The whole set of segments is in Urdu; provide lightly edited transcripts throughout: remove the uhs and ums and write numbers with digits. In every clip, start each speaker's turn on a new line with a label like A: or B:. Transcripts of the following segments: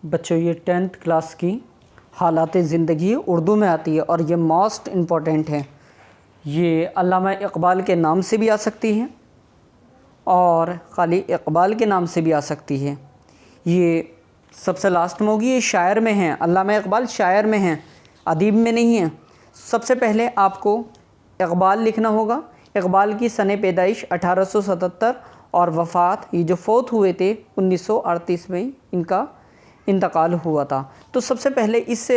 A: بچوں یہ 10th کلاس کی حالات زندگی اردو میں آتی ہے اور یہ موسٹ امپورٹنٹ ہے۔ یہ علامہ اقبال کے نام سے بھی آ سکتی ہے اور خالی اقبال کے نام سے بھی آ سکتی ہے۔ یہ سب سے لاسٹ میں ہوگی، یہ شاعر میں ہیں، علامہ اقبال شاعر میں ہیں، ادیب میں نہیں ہیں۔ سب سے پہلے آپ کو اقبال لکھنا ہوگا۔ اقبال کی سن پیدائش 1877 اور وفات، یہ جو فوت ہوئے تھے 1938 میں ان کا انتقال ہوا تھا۔ تو سب سے پہلے اس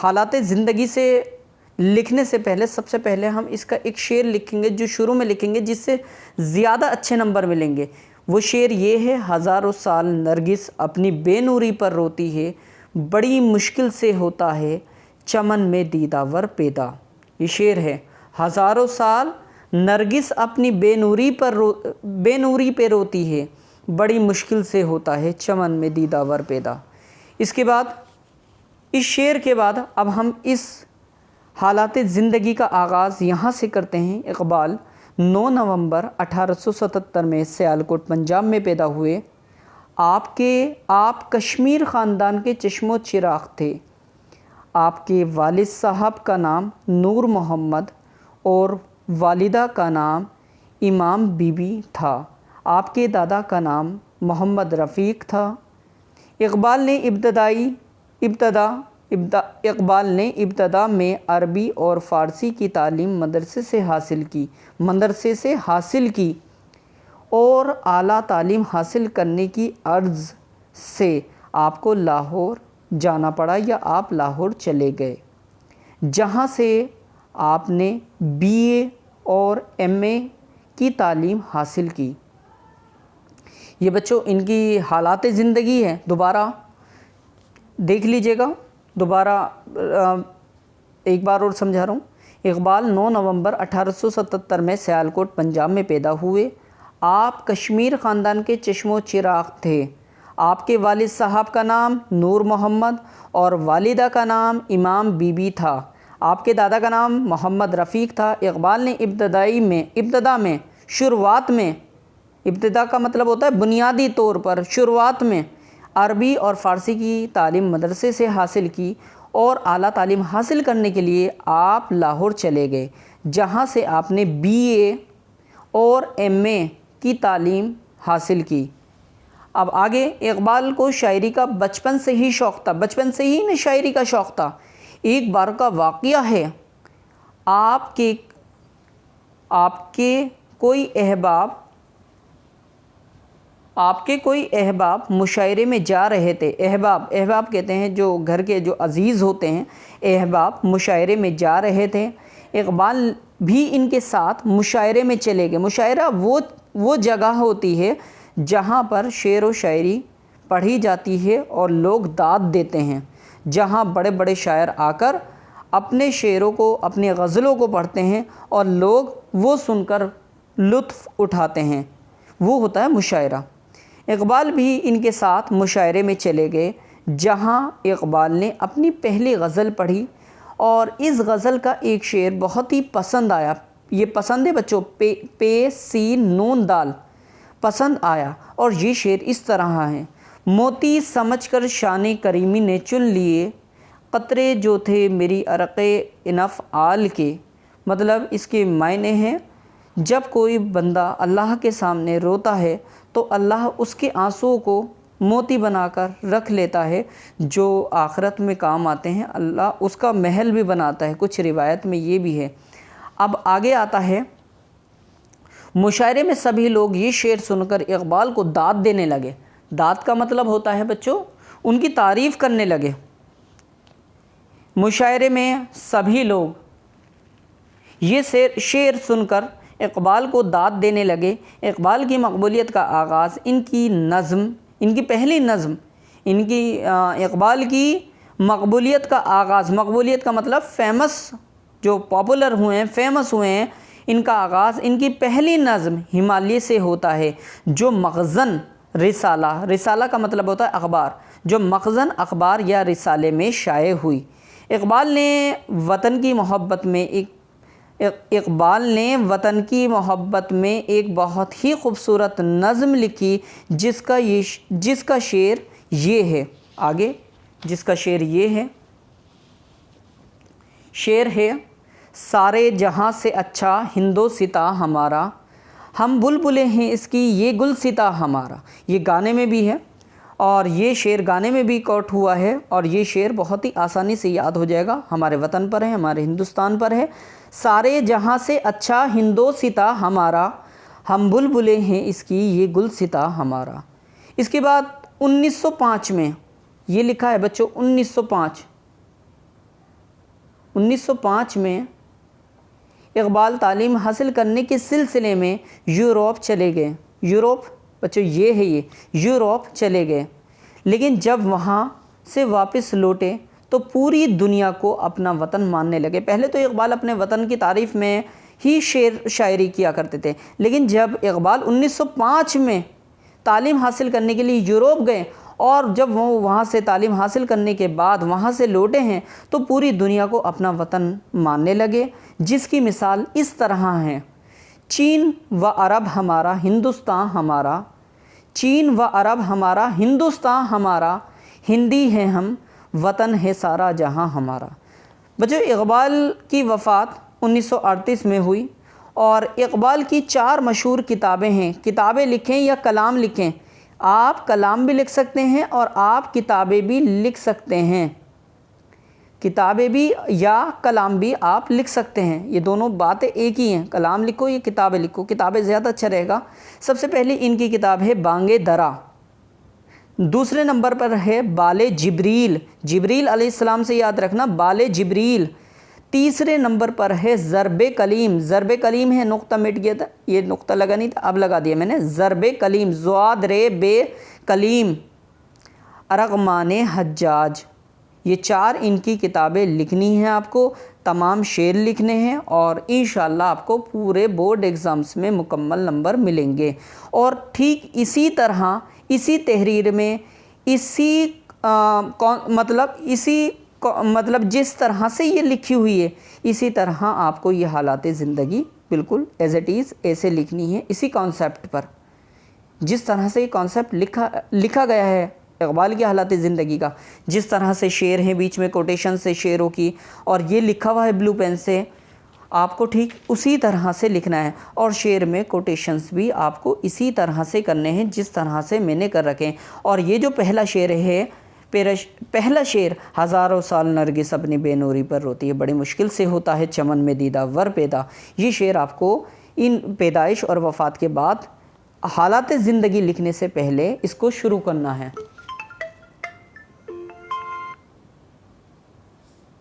A: حالات زندگی سے لکھنے سے پہلے سب سے پہلے ہم اس کا ایک شعر لکھیں گے جو شروع میں لکھیں گے، جس سے زیادہ اچھے نمبر ملیں گے۔ وہ شعر یہ ہے: ہزاروں سال نرگس اپنی بے نوری پر روتی ہے، بڑی مشکل سے ہوتا ہے چمن میں دیدہ ور پیدا۔ یہ شعر ہے: ہزاروں سال نرگس اپنی بے نوری پہ روتی ہے، بڑی مشکل سے ہوتا ہے چمن میں دیدہ ور پیدا۔ اس کے بعد، اس شعر کے بعد اب ہم اس حالات زندگی کا آغاز یہاں سے کرتے ہیں۔ اقبال 9 نومبر 1877 میں سیالکوٹ پنجاب میں پیدا ہوئے۔ آپ کشمیر خاندان کے چشم و چراغ تھے۔ آپ کے والد صاحب کا نام نور محمد اور والدہ کا نام امام بی بی تھا۔ آپ کے دادا کا نام محمد رفیق تھا۔ اقبال نے ابتدا میں عربی اور فارسی کی تعلیم مدرسے سے حاصل کی اور اعلیٰ تعلیم حاصل کرنے کی غرض سے آپ کو لاہور جانا پڑا یا آپ لاہور چلے گئے، جہاں سے آپ نے BA اور MA کی تعلیم حاصل کی۔ یہ بچوں ان کی حالات زندگی ہے، دوبارہ دیکھ لیجئے گا، دوبارہ ایک بار اور سمجھا رہا ہوں۔ اقبال 9 نومبر 1877 میں سیالکوٹ پنجاب میں پیدا ہوئے۔ آپ کشمیر خاندان کے چشم و چراغ تھے۔ آپ کے والد صاحب کا نام نور محمد اور والدہ کا نام امام بی بی تھا۔ آپ کے دادا کا نام محمد رفیق تھا۔ اقبال نے ابتدا کا مطلب ہوتا ہے بنیادی طور پر، شروعات میں عربی اور فارسی کی تعلیم مدرسے سے حاصل کی اور اعلیٰ تعلیم حاصل کرنے کے لیے آپ لاہور چلے گئے، جہاں سے آپ نے BA اور MA کی تعلیم حاصل کی۔ اب آگے، اقبال کو شاعری کا بچپن سے ہی شاعری کا شوق تھا۔ ایک بار کا واقعہ ہے، آپ کے کوئی احباب مشاعرے میں جا رہے تھے۔ احباب کہتے ہیں جو گھر کے جو عزیز ہوتے ہیں، احباب مشاعرے میں جا رہے تھے۔ اقبال بھی ان کے ساتھ مشاعرے میں چلے گئے۔ مشاعرہ وہ جگہ ہوتی ہے جہاں پر شعر و شاعری پڑھی جاتی ہے اور لوگ داد دیتے ہیں، جہاں بڑے بڑے شاعر آ کر اپنے شعروں کو، اپنے غزلوں کو پڑھتے ہیں اور لوگ وہ سن کر لطف اٹھاتے ہیں، وہ ہوتا ہے مشاعرہ۔ اقبال بھی ان کے ساتھ مشاعرے میں چلے گئے، جہاں اقبال نے اپنی پہلی غزل پڑھی اور اس غزل کا ایک شعر بہت ہی پسند آیا۔ یہ پسند ہے بچوں، پے سی نون دال، پسند آیا، اور یہ شعر اس طرح ہے: موتی سمجھ کر شان کریمی نے چن لیے، قطرے جو تھے میری عرق انفعال کے۔ مطلب اس کے معنی ہیں، جب کوئی بندہ اللہ کے سامنے روتا ہے تو اللہ اس کے آنسوؤں کو موتی بنا کر رکھ لیتا ہے، جو آخرت میں کام آتے ہیں، اللہ اس کا محل بھی بناتا ہے۔ کچھ روایت میں یہ بھی ہے۔ اب آگے آتا ہے، مشاعرے میں سبھی لوگ یہ شعر سن کر اقبال کو داد دینے لگے۔ داد کا مطلب ہوتا ہے بچوں، ان کی تعریف کرنے لگے۔ مشاعرے میں سبھی لوگ یہ شعر سن کر اقبال کو داد دینے لگے۔ اقبال کی مقبولیت کا آغاز مقبولیت کا مطلب فیمس، جو پاپولر ہوئے ہیں، فیمس ہوئے ہیں، ان کا آغاز ان کی پہلی نظم ہمالیہ سے ہوتا ہے، جو مخزن رسالہ کا مطلب ہوتا ہے اخبار، جو مخزن اخبار یا رسالے میں شائع ہوئی۔ اقبال نے وطن کی محبت میں ایک بہت ہی خوبصورت نظم لکھی، جس کا شعر یہ ہے: آگے جس کا شعر یہ ہے، شعر ہے سارے جہاں سے اچھا ہندوستاں ہمارا، ہم بلبلیں ہیں اس کی یہ گلستاں ہمارا۔ یہ گانے میں بھی ہے اور یہ شعر گانے میں بھی کوٹ ہوا ہے، اور یہ شعر بہت ہی آسانی سے یاد ہو جائے گا، ہمارے وطن پر ہے، ہمارے ہندوستان پر ہے۔ سارے جہاں سے اچھا ہندوستاں ہمارا، ہم بلبلیں ہیں اس کی یہ گلستاں ہمارا۔ اس کے بعد 1905 میں یہ لکھا ہے بچوں، 1905 میں اقبال تعلیم حاصل کرنے کے سلسلے میں یوروپ چلے گئے۔ یوروپ بچوں یہ ہے، یہ یوروپ چلے گئے، لیکن جب وہاں سے واپس لوٹے تو پوری دنیا کو اپنا وطن ماننے لگے۔ پہلے تو اقبال اپنے وطن کی تعریف میں ہی شعر شاعری کیا کرتے تھے، لیکن جب اقبال 1905 میں تعلیم حاصل کرنے کے لیے یوروپ گئے اور جب وہ وہاں سے تعلیم حاصل کرنے کے بعد وہاں سے لوٹے ہیں تو پوری دنیا کو اپنا وطن ماننے لگے، جس کی مثال اس طرح ہے: چین و عرب ہمارا ہندوستان ہمارا، چین و عرب ہمارا ہندوستان ہمارا، ہندی ہیں ہم وطن ہے سارا جہاں ہمارا۔ بچوں اقبال کی وفات 1938 میں ہوئی، اور اقبال کی 4 مشہور کتابیں ہیں۔ کتابیں لکھیں یا کلام لکھیں، آپ کلام بھی لکھ سکتے ہیں اور آپ کتابیں بھی لکھ سکتے ہیں، کتابیں بھی یا کلام بھی آپ لکھ سکتے ہیں، یہ دونوں باتیں ایک ہی ہیں، کلام لکھو یا کتابیں لکھو، کتابیں زیادہ اچھا رہے گا۔ سب سے پہلے ان کی کتاب ہے بانگ درا، دوسرے نمبر پر ہے بال جبریل، جبریل علیہ السلام سے یاد رکھنا، بال جبریل۔ تیسرے نمبر پر ہے ضرب کلیم، ضرب کلیم ہے، نقطہ مٹ گیا تھا، یہ نقطہ لگا نہیں تھا، اب لگا دیا میں نے، ضرب کلیم، ضاد ر بے کلیم، ارغمان حجاج۔ یہ 4 ان کی کتابیں لکھنی ہیں، آپ کو تمام شعر لکھنے ہیں، اور انشاءاللہ آپ کو پورے بورڈ ایگزامس میں مکمل نمبر ملیں گے۔ اور ٹھیک اسی طرح اسی تحریر میں مطلب جس طرح سے یہ لکھی ہوئی ہے اسی طرح آپ کو یہ حالات زندگی بالکل ایز اٹ از ایسے لکھنی ہے، اسی کانسیپٹ پر، جس طرح سے یہ کانسیپٹ لکھا گیا ہے اقبال کی حالات زندگی کا، جس طرح سے شعر ہیں بیچ میں کوٹیشن سے شعروں کی، اور یہ لکھا ہوا ہے بلو پین سے، آپ کو ٹھیک اسی طرح سے لکھنا ہے، اور شعر میں کوٹیشنز بھی آپ کو اسی طرح سے کرنے ہیں جس طرح سے میں نے کر رکھے ہیں۔ اور یہ جو پہلا شعر ہے، پہلا شعر، ہزاروں سال نرگس اپنی بے نوری پر روتی ہے، بڑی مشکل سے ہوتا ہے چمن میں دیدہ ور پیدا، یہ شعر آپ کو ان پیدائش اور وفات کے بعد حالات زندگی لکھنے سے پہلے اس کو شروع کرنا ہے۔